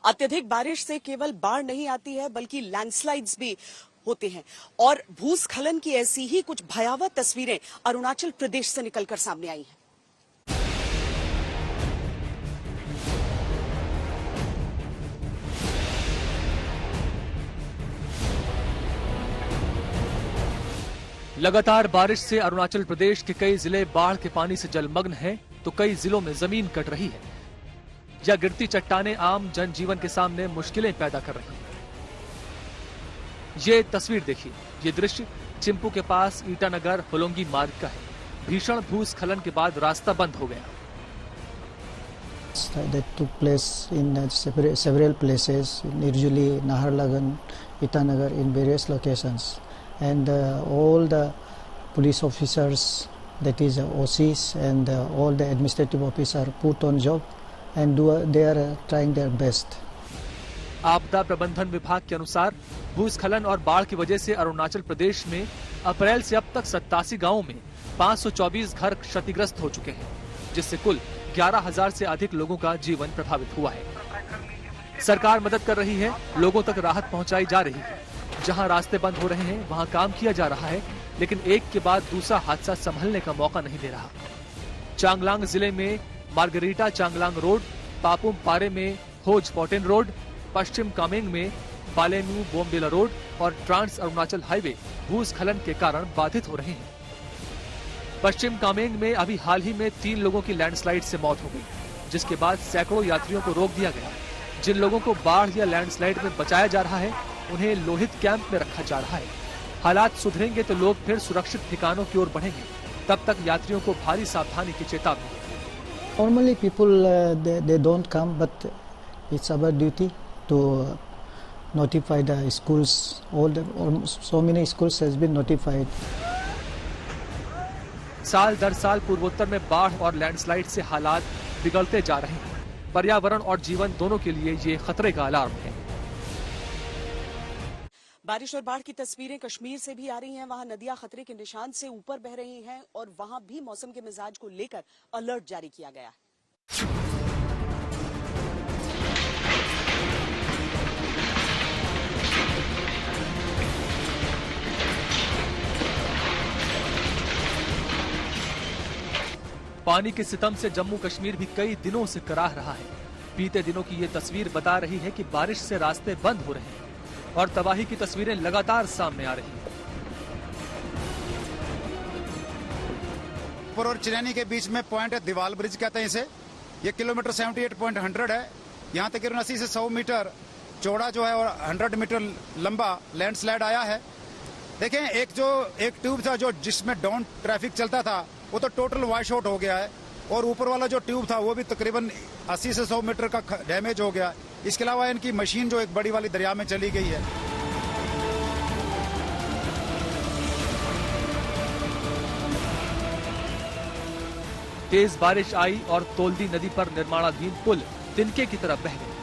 अत्यधिक बारिश से केवल बाढ़ नहीं आती है बल्कि लैंडस्लाइड्स भी होते हैं और भूस्खलन की ऐसी ही कुछ भयावह तस्वीरें अरुणाचल प्रदेश से निकलकर सामने आई हैं। लगातार बारिश से अरुणाचल प्रदेश के कई जिले बाढ़ के पानी से जलमग्न हैं, तो कई जिलों में जमीन कट रही है या गिरती चट्टानें आम जनजीवन के सामने मुश्किलें पैदा कर रही हैं। ये तस्वीर देखिए, ये दृश्य चिंपू के पास ईटानगर होलोंगी मार्ग का है। भीषण भूस्खलन के बाद रास्ता बंद हो गया। That took place in several places, usually Naharlagan, Itanagar, in various locations, and all the police officers, that is OCs, and all the administrative officers put on job, and they are trying their best. आपदा प्रबंधन विभाग के अनुसार भूस्खलन और बाढ़ की वजह से अरुणाचल प्रदेश में अप्रैल से अब तक 87 गांवों में 524 घर क्षतिग्रस्त हो चुके हैं, जिससे कुल 11,000 से अधिक लोगों का जीवन प्रभावित हुआ है। सरकार मदद कर रही है, लोगों तक राहत पहुंचाई जा रही है। जहां रास्ते बंद हो रहे हैं वहां काम किया जा रहा है, लेकिन एक के बाद दूसरा हादसा संभलने का मौका नहीं दे रहा। चांगलांग जिले में मार्गरीटा चांगलांग रोड, पापुम पारे में होज पोटेन रोड, पश्चिम कामेंग में बालेनू बोमडिला रोड और ट्रांस अरुणाचल हाईवे भूस्खलन के कारण बाधित हो रहे हैं। पश्चिम कामेंग में अभी हाल ही में 3 लोगों की लैंडस्लाइड से मौत हो गई, जिसके बाद सैकड़ों यात्रियों को रोक दिया गया। जिन लोगों को बाढ़ या लैंडस्लाइड में बचाया जा रहा है, उन्हें लोहित कैंप में रखा जा रहा है। हालात सुधरेंगे तो लोग फिर सुरक्षित ठिकानों की ओर बढ़ेंगे, तब तक यात्रियों को भारी सावधानी की चेतावनी है। Normally people they don't come, but it's our duty to notify the schools. So many schools has been notified. साल दर साल पूर्वोत्तर में बाढ़ और लैंडस्लाइड से हालात बिगड़ते जा रहे हैं। पर्यावरण और जीवन दोनों के लिए ये खतरे का अलार्म है। बारिश और बाढ़ की तस्वीरें कश्मीर से भी आ रही हैं। वहां नदियां खतरे के निशान से ऊपर बह रही हैं और वहां भी मौसम के मिजाज को लेकर अलर्ट जारी किया गया है। पानी के सितम से जम्मू कश्मीर भी कई दिनों से कराह रहा है। बीते दिनों की ये तस्वीर बता रही है कि बारिश से रास्ते बंद हो रहे हैं और तबाही की तस्वीरें लगातार सामने आ रही हैं। ऊपर और चिरैनी के बीच में पॉइंट है, दीवाल ब्रिज कहते हैं इसे। ये किलोमीटर 78.100 है। यहाँ तकरीबन 80 से 100 मीटर चौड़ा जो है और 100 मीटर लंबा लैंडस्लाइड आया है। देखें, एक ट्यूब था जो जिसमें डाउन ट्रैफिक चलता था, वो तो टोटल वॉश आउट हो गया है और ऊपर वाला जो ट्यूब था वो भी तकरीबन 80 से 100 मीटर का डैमेज हो गया। इसके अलावा इनकी मशीन जो एक बड़ी वाली दरिया में चली गई है। तेज बारिश आई और तोलदी नदी पर निर्माणाधीन पुल तिनके की तरफ बह गए।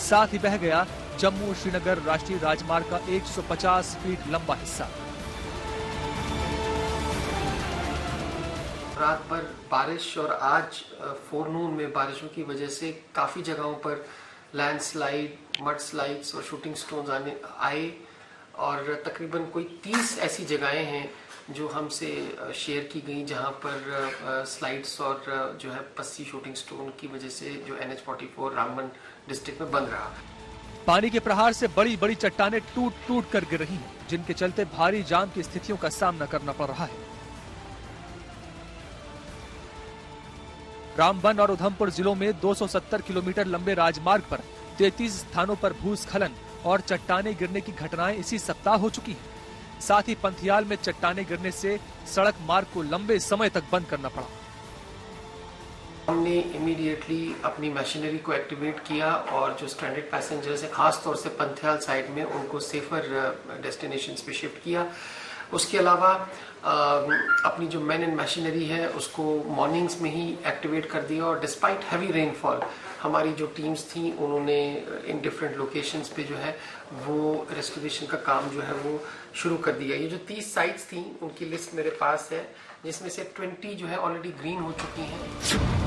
साथ ही बह गया जम्मू श्रीनगर राष्ट्रीय राजमार्ग का 150 फीट लंबा हिस्सा। रात भर बारिश और आज फोरनून में बारिशों की वजह से काफ़ी जगहों पर लैंडस्लाइड, मड स्लाइड्स और शूटिंग स्टोन्स आए और तकरीबन कोई 30 ऐसी जगहें हैं जो हमसे शेयर की गई जहां पर स्लाइड्स और जो है पस्सी शूटिंग स्टोन की वजह से जो NH-44 रामबन डिस्ट्रिक्ट में बंद रहा। पानी के प्रहार से बड़ी बड़ी चट्टानें टूट टूट कर गिर रही हैं, जिनके चलते भारी जाम की स्थितियों का सामना करना पड़ रहा है। रामबन और उधमपुर जिलों में 270 किलोमीटर लंबे राजमार्ग पर 33 स्थानों पर भूस्खलन और चट्टानें गिरने की घटनाएं इसी सप्ताह हो चुकी हैं। साथ ही पंथियाल में चट्टानें गिरने से सड़क मार्ग को लंबे समय तक बंद करना पड़ा। हमने इमीडिएटली अपनी मशीनरी को एक्टिवेट किया और जो स्ट्रैंडेड पैसेंजर्स हैं, खास तौर से पंथियाल साइड में, उनको सेफर डेस्टिनेशंस पे शिफ्ट किया। उसके अलावा अपनी जो मैन एंड मशीनरी है उसको मॉर्निंग्स में ही एक्टिवेट कर दिया और डिस्पाइट हैवी रेनफॉल हमारी जो टीम्स थी उन्होंने इन डिफरेंट लोकेशंस पे जो है वो रेस्टोरेशन का काम जो है वो शुरू कर दिया। ये जो 30 साइट्स थी उनकी लिस्ट मेरे पास है, जिसमें से 20 जो है ऑलरेडी ग्रीन हो चुकी हैं।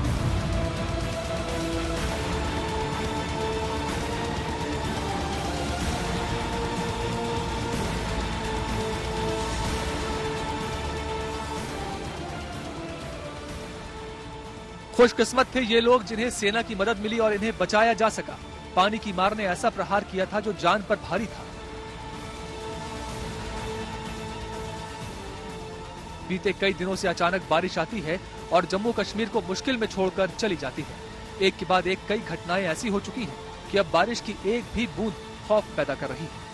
खुशकिस्मत थे ये लोग जिन्हें सेना की मदद मिली और इन्हें बचाया जा सका। पानी की मार ने ऐसा प्रहार किया था जो जान पर भारी था। बीते कई दिनों से अचानक बारिश आती है और जम्मू कश्मीर को मुश्किल में छोड़कर चली जाती है। एक के बाद एक कई घटनाएं ऐसी हो चुकी हैं कि अब बारिश की एक भी बूंद खौफ पैदा कर रही है।